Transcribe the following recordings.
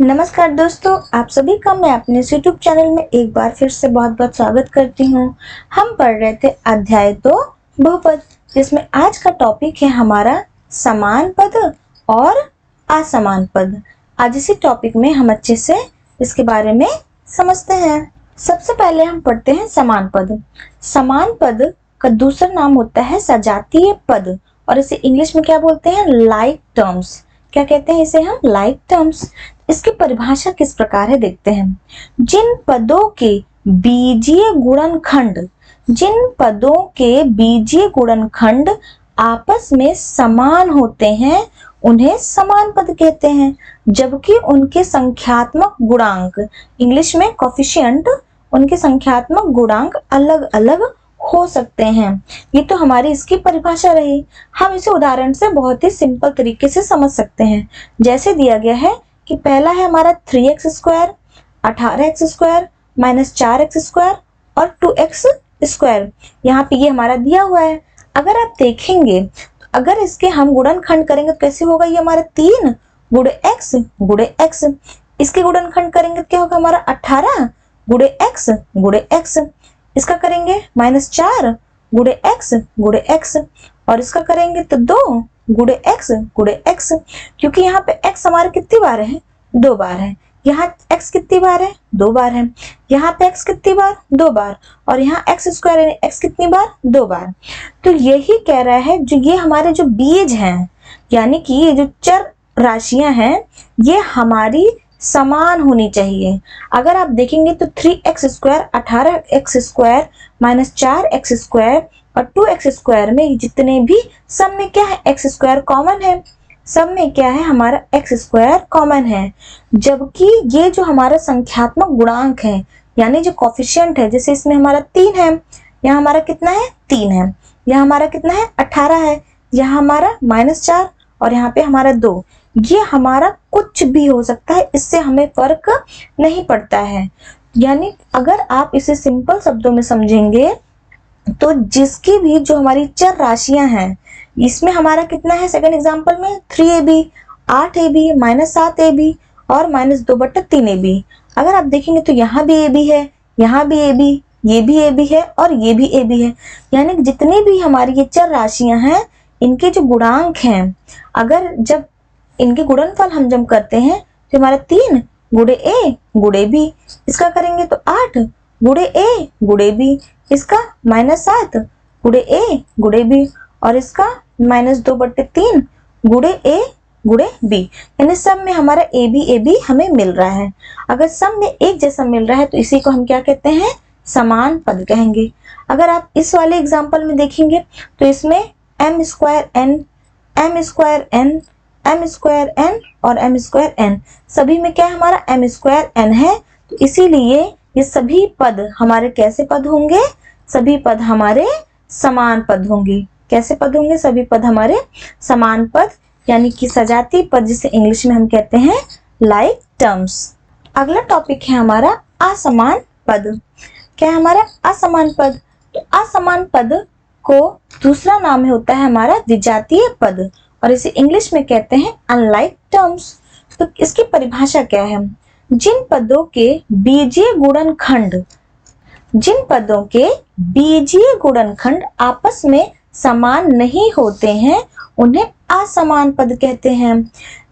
नमस्कार दोस्तों, आप सभी का मैं अपने YouTube चैनल में एक बार फिर से बहुत बहुत स्वागत करती हूँ। हम पढ़ रहे थे अध्याय 2 बहुपद, जिसमें आज का टॉपिक है हमारा समान पद और असमान पद। आज इसी टॉपिक में हम अच्छे से इसके बारे में समझते हैं। सबसे पहले हम पढ़ते हैं समान पद। समान पद का दूसरा नाम होता है सजातीय पद और इसे इंग्लिश में क्या बोलते हैं? Like terms. क्या कहते हैं इसे हम? Like terms. इसकी परिभाषा किस प्रकार है देखते हैं। जिन पदों के बीजीय गुणनखंड आपस में समान होते हैं उन्हें समान पद कहते हैं, जबकि उनके संख्यात्मक गुणांक, इंग्लिश में कोफिशिएंट, उनके संख्यात्मक गुणांक अलग अलग हो सकते हैं। ये तो हमारी इसकी परिभाषा रही। हम इसे उदाहरण से बहुत ही सिंपल तरीके से समझ सकते हैं। जैसे दिया गया है कि पहला है हमारा 3x square, 18x square minus 4x square और 2x स्क्वायर। यहाँ पे ये हमारा दिया हुआ है। अगर आप देखेंगे तो अगर इसके हम गुणनखंड करेंगे तो कैसे होगा? ये हमारा 3 गुणे x। इसके गुणनखंड करेंगे तो क्या होगा? हमारा 18 गुणे x। इसका करेंगे माइनस 4 गुणे x और इसका करेंगे तो 2 गुणे x, क्योंकि यहाँ पे x हमारे कितनी बार है? 2 बार है। यहाँ x कितनी बार है? 2 बार है। यहाँ पे x कितनी बार? 2 बार। और यहाँ x स्क्वायर यानी x कितनी बार? 2 बार। तो यही कह रहा है जो ये हमारे जो बीज हैं, यानी कि ये जो चर राशियां हैं, ये हमारी समान होनी चाहिए। अगर आप देखेंगे तो 3x square, 18x square minus 4x square और 2x स्क्वायर में जितने भी सब में क्या है? x स्क्वायर कॉमन है। सब में क्या है? हमारा x स्क्वायर कॉमन है। जबकि ये जो हमारा संख्यात्मक गुणांक है, यानी जो कोफिशिएंट है, जैसे इसमें हमारा 3 है, यहाँ हमारा कितना है? 3 है। यहाँ हमारा कितना है? 18 है। यहाँ हमारा माइनस 4 और यहाँ पे हमारा 2। ये हमारा कुछ भी हो सकता है, इससे हमें फर्क नहीं पड़ता है। यानी अगर आप इसे सिंपल शब्दों में समझेंगे तो जिसकी भी जो हमारी चर राशियां हैं, इसमें हमारा कितना है? सेकंड एग्जांपल में 3ab, 8ab माइनस 7ab और माइनस 2/3ab। अगर आप देखेंगे तो यहाँ भी ab है, यहाँ भी ab, ये भी ab है और ये भी ab है। यानी जितनी भी हमारी ये चर राशियां हैं, इनके जो गुणांक हैं, अगर जब इनके गुणनफल हम जब करते हैं तो हमारा 3 गुणे a गुणे b, इसका करेंगे तो 8 गुणे a गुणे b, इसका माइनस 7 गुणे a गुणे b और इसका माइनस 2/3 गुणे a गुणे b। यानी सब में हमारा ab हमें मिल रहा है। अगर सब में एक जैसा मिल रहा है तो इसी को हम क्या कहते हैं? समान पद कहेंगे। अगर आप इस वाले एग्जाम्पल में देखेंगे तो इसमें m square n, m square n, m square n और m स्क्वायर n, सभी में क्या है? हमारा m स्क्वायर n है। तो इसीलिए ये सभी पद हमारे कैसे पद होंगे? सभी पद हमारे समान पद होंगे। कैसे पद होंगे? सभी पद हमारे समान पद, यानी कि सजातीय पद, जिसे इंग्लिश में हम कहते हैं लाइक टर्म्स। अगला टॉपिक है हमारा असमान पद। क्या है हमारा? असमान पद। तो असमान पद को दूसरा नाम होता है हमारा विजातीय पद और इसे इंग्लिश में कहते हैं अनलाइक टर्म्स। तो इसकी परिभाषा क्या है? जिन पदों के बीजीय गुणनखंड आपस में समान नहीं होते हैं उन्हें असमान पद कहते हैं।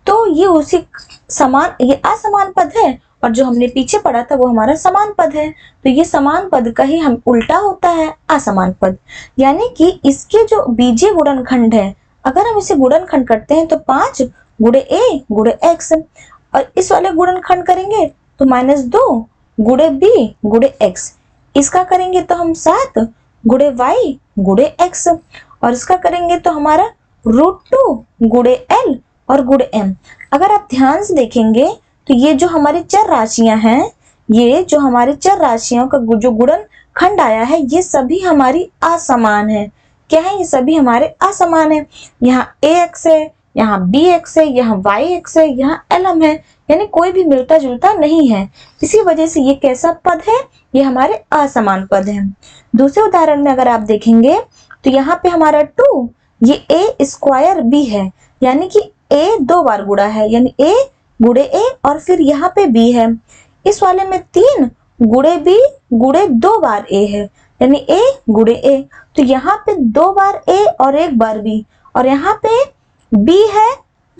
तो ये ये असमान पद है और जो हमने पीछे पढ़ा था वो हमारा समान पद है। तो ये समान पद का ही हम उल्टा होता है असमान पद। यानी कि इसके जो बीजीय गुणनखंड है, अगर हम इसे गुणनखंड करते हैं तो 5 गुणे a गुणे x और इस वाले गुणनखंड करेंगे तो माइनस 2 गुणे b गुणे x। इसका करेंगे तो हम 7 गुणे y गुणे x और इसका करेंगे तो हमारा √2 गुणे l और गुणे m। अगर आप ध्यान से देखेंगे तो ये जो हमारी चर राशियां हैं, ये जो हमारी चर राशियों का जो गुणनखंड आया है, ये सभी हमारी असमान है। क्या है? ये सभी हमारे असमान है। यहाँ ax है, यहाँ bx है, यहाँ yx है, यहाँ lm है, यानी कोई भी मिलता जुलता नहीं है। इसी वजह से ये कैसा पद है? ये हमारे असमान पद है। दूसरे उदाहरण में अगर आप देखेंगे तो यहाँ पे हमारा 2, ये a स्क्वायर b है, यानी कि a 2 बार गुणा है, यानी a गुणे a और फिर यहाँ पे b है। इस वाले में 3 गुणे b गुणे 2 बार a है, यानी a गुणे a। तो यहाँ पे 2 बार a और 1 बार b, और यहाँ पे b है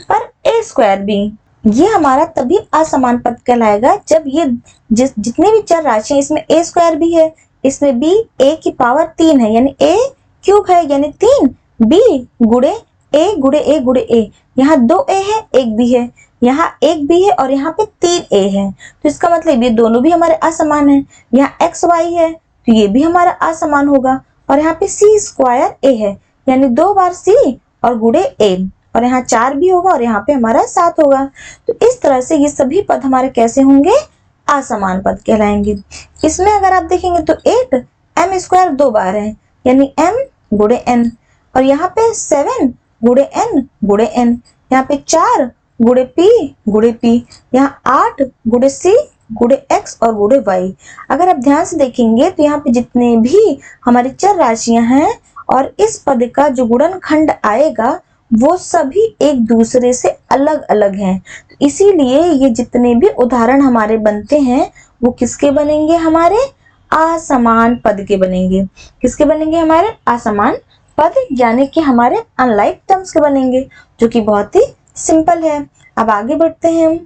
पर a स्क्वायर b। ये हमारा तभी असमान पद कहलाएगा जब ये जितने भी चर राशि हैं इसमें a स्क्वायर भी है, इसमें b a की पावर 3 है, यानी a क्यूब है, यानी 3 b गुणे a गुणे a गुणे a। यहाँ 2 a है, 1 b है, यहाँ 1 b है और यहाँ पे 3 a है। तो इसका मतलब ये दोनों भी हमारे असमान है। यहाँ x y है तो ये भी हमारा असमान होगा, और यहाँ पे c स्क्वायर a है, यानी 2 बार c और गुणे a, और यहाँ 4 भी होगा और यहाँ पे हमारा 7 होगा। तो इस तरह से ये सभी पद हमारे कैसे होंगे, असमान पद कहलाएंगे। इसमें अगर आप देखेंगे तो 8 m स्क्वायर 2 बार है, यानी m गुणे n, और यहाँ पे 7 गुणे n गुणे n, यहाँ पे 4 गुणे p, यहाँ 8 गुणे c गुणे x और गुणे y। अगर आप ध्यान से देखेंगे तो यहाँ पे जितने भी हमारी चर राशियां हैं और इस पद का जो गुणनखंड आएगा वो सभी एक दूसरे से अलग अलग हैं। तो इसीलिए ये जितने भी उदाहरण हमारे बनते हैं वो किसके बनेंगे, हमारे असमान पद के बनेंगे। किसके बनेंगे, हमारे असमान पद, यानी कि हमारे अनलाइक टर्म्स के बनेंगे, जो कि बहुत ही सिंपल है। अब आगे बढ़ते हैं।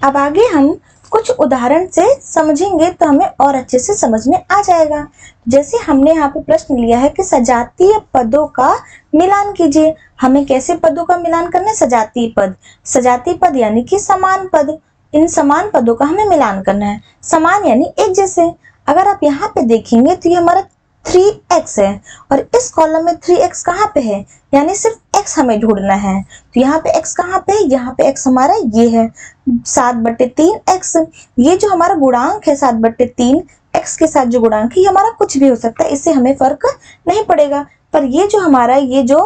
अब आगे हम कुछ उदाहरण से समझेंगे तो हमें और अच्छे से समझ में आ जाएगा। जैसे हमने यहाँ पे प्रश्न लिया है कि सजातीय पदों का मिलान कीजिए। हमें कैसे पदों का मिलान करना है, सजातीय पद। सजातीय पद यानी कि समान पद, इन समान पदों का हमें मिलान करना है। समान यानी एक जैसे। अगर आप यहाँ पे देखेंगे तो ये हमारा 3x है और इस कॉलम में 3x कहाँ पे है, यानी सिर्फ x हमें ढूंढना है। तो यहाँ पे x कहाँ पे है, यहाँ पे x हमारा ये है 7/3x। ये जो हमारा गुणांक है 7/3 x के साथ जो गुणांक है ये हमारा कुछ भी हो सकता है, इससे हमें फर्क नहीं पड़ेगा। पर ये जो हमारा ये जो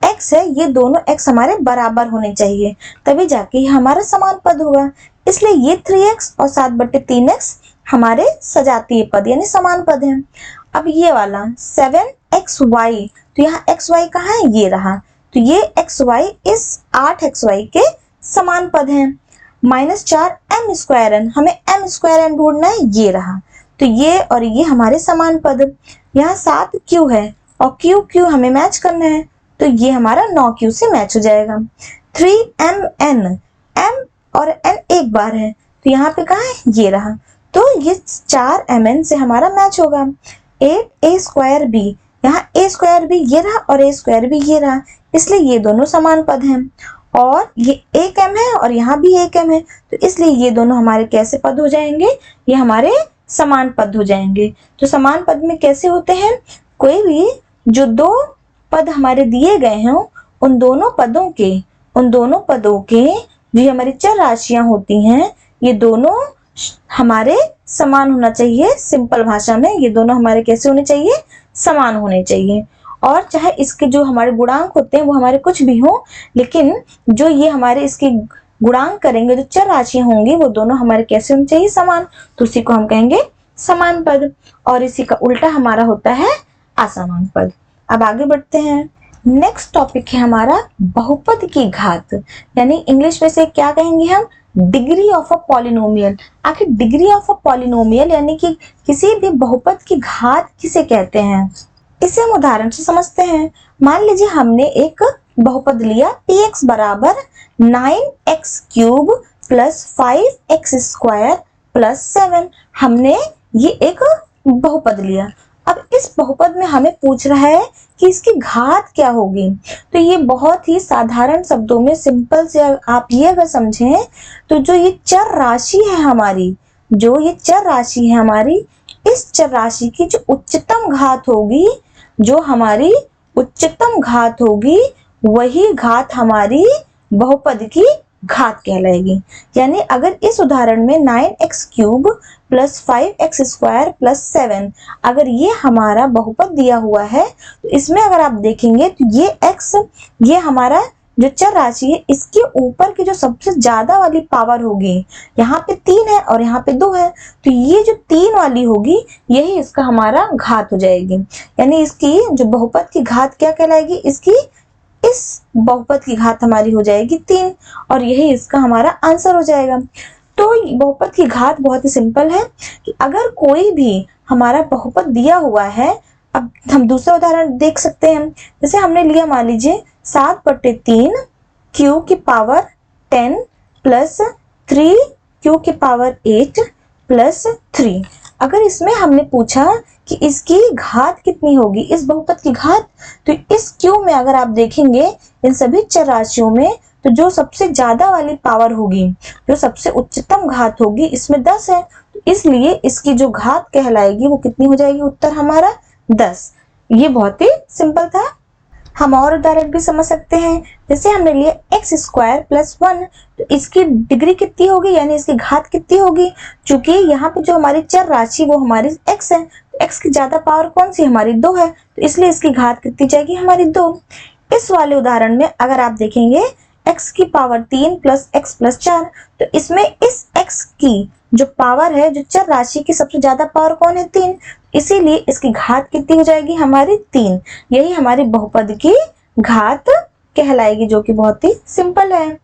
x है ये दोनों x हमारे बराबर होने चाहिए, तभी जाके ये हमारा समान पद होगा। इसलिए ये 3x और 7/3x हमारे सजातीय पद यानी समान पद हैं। अब ये वाला 7xy, तो यहाँ xy कहाँ है, ये रहा। तो ये xy इस 8xy के समान पद हैं। -4m स्क्वायर n, हमें m स्क्वायर n ढूंढना है, ये रहा। तो ये और ये हमारे समान पद। यहाँ 7q है और q हमें मैच करना है, तो ये हमारा 9q से मैच हो जाएगा। 3mn, m और n एक बार है, तो यहाँ पे कहाँ है, ये रहा। तो ये 4mn से हमारा मैच होगा। 8a स्क्वायर b, यहाँ a स्क्वायर भी ये रहा और a स्क्वायर भी ये रहा, इसलिए ये दोनों समान पद हैं। और ये 1m है और यहाँ भी 1m है, तो इसलिए ये दोनों हमारे कैसे पद हो जाएंगे, ये हमारे समान पद हो जाएंगे। तो समान पद में कैसे होते हैं, कोई भी जो दो पद हमारे दिए गए हैं उन दोनों पदों के जो हमारी चर राशियां होती हैं ये दोनों हमारे समान होना चाहिए। सिंपल भाषा में ये दोनों हमारे कैसे होने चाहिए, समान होने चाहिए। और चाहे इसके जो हमारे गुणांक होते हैं वो हमारे कुछ भी हों, लेकिन जो ये हमारे इसके गुणांक करेंगे, जो चर राशियां होंगी वो दोनों हमारे कैसे होने चाहिए, समान। तो उसी को हम कहेंगे समान पद, और इसी का उल्टा हमारा होता है असमान पद। अब आगे बढ़ते हैं। नेक्स्ट टॉपिक है हमारा बहुपद की घात, यानी इंग्लिश में से क्या कहेंगे हम, डिग्री ऑफ अ पॉलिनोमियल। आखिर डिग्री ऑफ अ पॉलिनोमियल यानी कि किसी भी बहुपद की घात किसे कहते हैं, इसे हम उदाहरण से समझते हैं। मान लीजिए हमने एक बहुपद लिया px बराबर 9x³ plus 5x square plus 7। हमने ये एक बहुपद लिया। अब इस बहुपद में हमें पूछ रहा है कि इसकी घात क्या होगी। तो ये बहुत ही साधारण शब्दों में सिंपल से आप ये अगर समझें तो जो ये चर राशि है हमारी, इस चर राशि की जो उच्चतम घात होगी वही घात हमारी बहुपद की घात कहलाएगी। यानी अगर इस उदाहरण में 9x³ plus 5x square plus 7 अगर ये हमारा बहुपद दिया हुआ है, तो इसमें अगर आप देखेंगे तो ये x, ये हमारा जो चर राशि है इसके ऊपर की जो सबसे ज्यादा वाली पावर होगी, यहाँ पे 3 है और यहाँ पे 2 है, तो ये जो 3 वाली होगी यही इसका हमारा घात हो जाएगी। यानी इसकी जो बहुपद की घात क्या कहलाएगी, इसकी इस बहुपद की घात हमारी हो जाएगी 3 और यही इसका हमारा आंसर हो जाएगा। तो बहुपद की घात बहुत ही सिंपल है कि अगर कोई भी हमारा बहुपद दिया हुआ है, अब हम दूसरा उदाहरण देख सकते हैं। जैसे हमने लिया, मान लीजिए 7/3 क्यू की पावर 10 प्लस 3 क्यू की पावर 8 प्लस 3। अगर इसमें हमने पूछा कि इसकी घात कितनी होगी, इस बहुपद की घात, तो इस क्यू में अगर आप देखेंगे इन सभी चर राशियों में, तो जो सबसे ज्यादा वाली पावर होगी, जो सबसे उच्चतम घात होगी, इसमें 10 है, तो इसलिए इसकी जो घात कहलाएगी वो कितनी हो जाएगी, उत्तर हमारा 10। ये बहुत ही सिंपल था। हम और उदाहरण भी समझ सकते हैं। जैसे हमने लिया x² + 1, तो इसकी डिग्री कितनी होगी, यानी इसकी घात कितनी होगी। चूंकि यहाँ पे जो हमारी चर राशि वो हमारी x है, तो x की ज्यादा पावर कौन सी, हमारी 2 है, तो इसलिए इसकी घात कितनी जाएगी, हमारी 2। इस वाले उदाहरण में अगर आप देखेंगे x की पावर 3 + x + 4, तो इसमें इस x की जो पावर है, जो चर राशि की सबसे ज्यादा पावर कौन है, 3, इसीलिए इसकी घात कितनी हो जाएगी, हमारी 3। यही हमारी बहुपद की घात कहलाएगी, जो कि बहुत ही सिंपल है।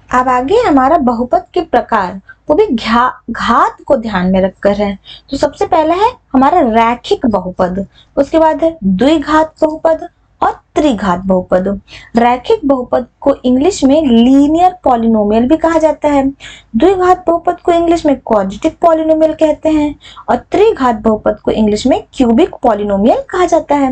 अब आगे हमारा बहुपद के प्रकार, वो भी घात को ध्यान में रखकर है। तो सबसे पहला है हमारा रैखिक बहुपद, उसके बाद है द्विघात बहुपद और त्रिघात बहुपद। रैखिक बहुपद को इंग्लिश में लीनियर पॉलिनोमियल भी कहा जाता है, द्विघात बहुपद को इंग्लिश में क्वाड्रेटिक पॉलिनोमियल कहते हैं और त्रिघात बहुपद को इंग्लिश में क्यूबिक पॉलिनोमियल कहा जाता है।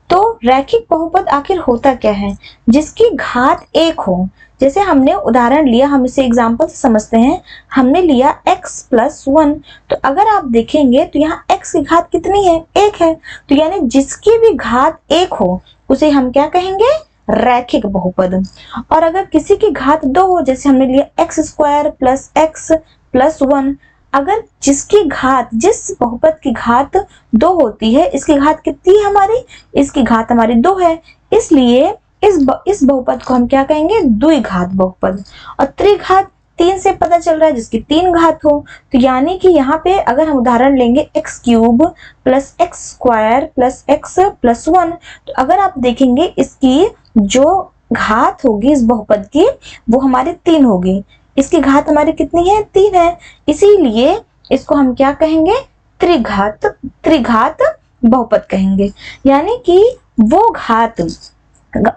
तो रैखिक बहुपद आखिर होता क्या है, जिसकी घात 1 हो। जैसे हमने उदाहरण लिया, हम इसे एग्जांपल से समझते हैं। हमने लिया x + 1, तो अगर आप देखेंगे तो यहाँ x की घात कितनी है, 1 है, तो यानी जिसकी भी घात 1 हो उसे हम क्या कहेंगे, रैखिक बहुपद। और अगर किसी की घात 2 हो, जैसे हमने लिया x² + x + 1, अगर जिसकी घात, जिस बहुपद की घात 2 होती है, इसकी घात कितनी है हमारी, इसकी घात हमारी 2 है, इसलिए इस बहुपद को हम क्या कहेंगे, द्विघात बहुपद। और त्रिघात 3 से पता चल रहा है, जिसकी 3 घात हो, तो यानी कि यहाँ पे अगर हम उदाहरण लेंगे x³ + x² + x + 1, तो अगर आप देखेंगे इसकी जो घात होगी इस बहुपद की, वो हमारी 3 होगी। इसकी घात हमारी कितनी है, 3 है, इसीलिए इसको हम क्या कहेंगे, त्रिघात बहुपद कहेंगे। यानी कि वो घात,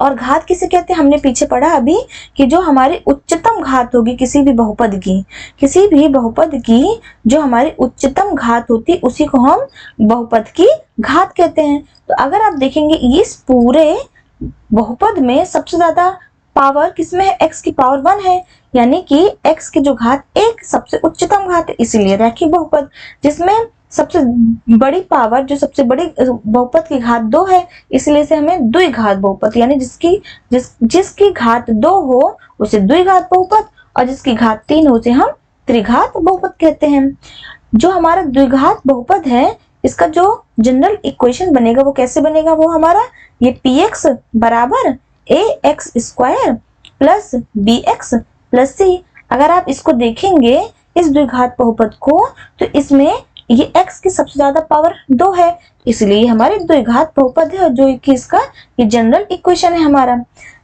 और घात किसे कहते हैं, हमने पीछे पढ़ा अभी कि जो हमारी उच्चतम घात होगी किसी भी बहुपद की, किसी भी बहुपद की जो हमारी उच्चतम घात होती, उसी को हम बहुपद की घात कहते हैं। तो अगर आप देखेंगे इस पूरे बहुपद में सबसे ज्यादा पावर किसमें है, x की पावर 1 है, यानी कि x की जो घात 1 सबसे उच्चतम घात है, इसीलिए रैखिक बहुपद। जिसमें सबसे बड़ी पावर, जो सबसे बड़ी बहुपद की घात 2 है, इसलिए से हमें द्विघात बहुपद, यानी जिसकी घात 2 हो उसे द्विघात बहुपद, और जिसकी घात 3 हो उसे हम त्रिघात बहुपद कहते हैं। जो हमारा द्विघात बहुपद है, इसका जो जनरल इक्वेशन बनेगा वो कैसे बनेगा, वो हमारा ये px = ax² + bx + c। अगर आप इसको देखेंगे इस द्विघात बहुपद को, तो इसमें ये x की सबसे ज्यादा पावर 2 है, इसलिए हमारे द्विघात बहुपद है, और जो कि इसका ये जनरल इक्वेशन है हमारा।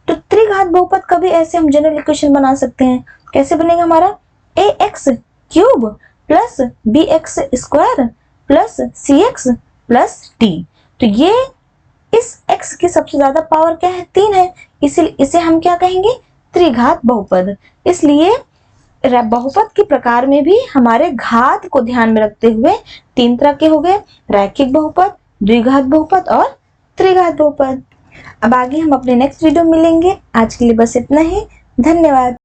तो त्रिघात बहुपद का भी ऐसे हम जनरल इक्वेशन बना सकते हैं। कैसे बनेगा हमारा, ax³ + bx² + cx + d। तो ये इस x की सबसे ज्यादा पावर क्या है, 3 है, इसलिए इसे हम क्या कहेंगे, त्रिघात बहुपद। इसलिए बहुपद के प्रकार में भी हमारे घात को ध्यान में रखते हुए 3 तरह के हो गए, रैखिक बहुपद, द्विघात बहुपद और त्रिघात बहुपद। अब आगे हम अपने नेक्स्ट वीडियो मिलेंगे। आज के लिए बस इतना ही, धन्यवाद।